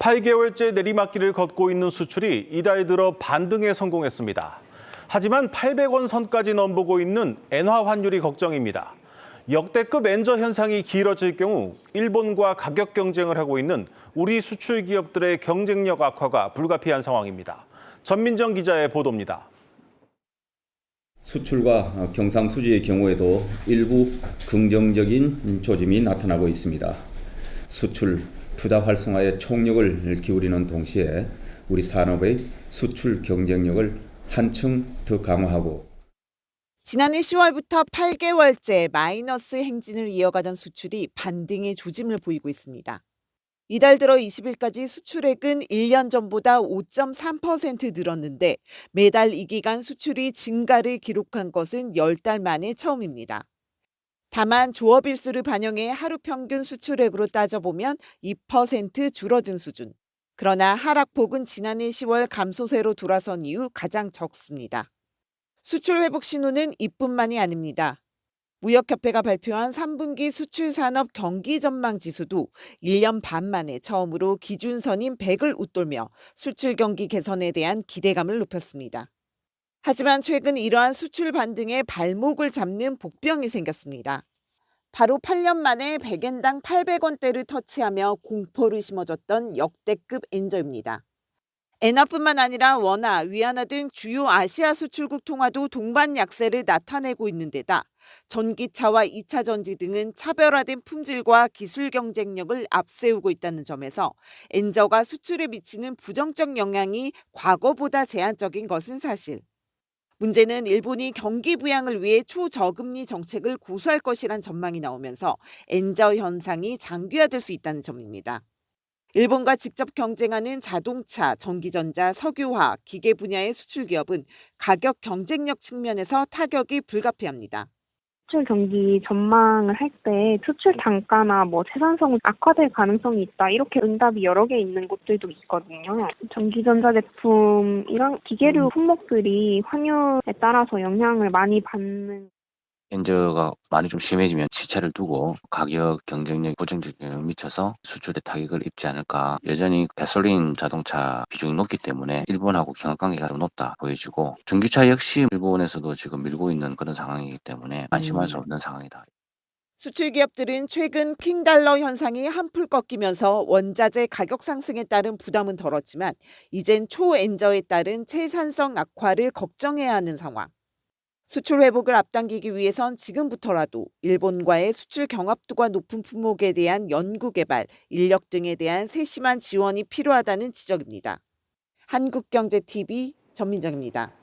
8개월째 내리막길을 걷고 있는 수출이 이달 들어 반등에 성공했습니다. 하지만 800원 선까지 넘보고 있는 엔화 환율이 걱정입니다. 역대급 엔저 현상이 길어질 경우 일본과 가격 경쟁을 하고 있는 우리 수출 기업들의 경쟁력 악화가 불가피한 상황입니다. 전민정 기자의 보도입니다. 수출과 경상수지의 경우에도 일부 긍정적인 조짐이 나타나고 있습니다. 수출, 투자 활성화에 총력을 기울이는 동시에 우리 산업의 수출 경쟁력을 한층 더 강화하고 지난해 10월부터 8개월째 마이너스 행진을 이어가던 수출이 반등의 조짐을 보이고 있습니다. 이달 들어 20일까지 수출액은 1년 전보다 5.3% 늘었는데 매달 이 기간 수출이 증가를 기록한 것은 10달 만에 처음입니다. 다만 조업일수를 반영해 하루 평균 수출액으로 따져보면 2% 줄어든 수준. 그러나 하락폭은 지난해 10월 감소세로 돌아선 이후 가장 적습니다. 수출 회복 신호는 이뿐만이 아닙니다. 무역협회가 발표한 3분기 수출산업 경기 전망 지수도 1년 반 만에 처음으로 기준선인 100을 웃돌며 수출 경기 개선에 대한 기대감을 높였습니다. 하지만 최근 이러한 수출 반등에 발목을 잡는 복병이 생겼습니다. 바로 8년 만에 100엔당 800원대를 터치하며 공포를 심어줬던 역대급 엔저입니다. 엔화뿐만 아니라 원화, 위안화 등 주요 아시아 수출국 통화도 동반 약세를 나타내고 있는 데다 전기차와 2차 전지 등은 차별화된 품질과 기술 경쟁력을 앞세우고 있다는 점에서 엔저가 수출에 미치는 부정적 영향이 과거보다 제한적인 것은 사실. 문제는 일본이 경기 부양을 위해 초저금리 정책을 고수할 것이란 전망이 나오면서 엔저 현상이 장기화될 수 있다는 점입니다. 일본과 직접 경쟁하는 자동차, 전기전자, 석유화학, 기계 분야의 수출 기업은 가격 경쟁력 측면에서 타격이 불가피합니다. 수출 경기 전망을 할 때 수출 단가나 생산성은 악화될 가능성이 있다. 이렇게 응답이 여러 개 있는 곳들도 있거든요. 전기전자 제품이랑 기계류 품목들이 환율에 따라서 영향을 많이 받는 엔저가 많이 좀 심해지면 시차를 두고 가격 경쟁력 부정적 영향을 미쳐서 수출에 타격을 입지 않을까. 여전히 가솔린 자동차 비중이 높기 때문에 일본하고 경합관계가 좀 높다 보여지고 전기차 역시 일본에서도 지금 밀고 있는 그런 상황이기 때문에 안심할 수 없는 상황이다. 수출 기업들은 최근 킹달러 현상이 한풀 꺾이면서 원자재 가격 상승에 따른 부담은 덜었지만 이젠 초엔저에 따른 채산성 악화를 걱정해야 하는 상황. 수출 회복을 앞당기기 위해선 지금부터라도 일본과의 수출 경합도가 높은 품목에 대한 연구개발, 인력 등에 대한 세심한 지원이 필요하다는 지적입니다. 한국경제TV 전민정입니다.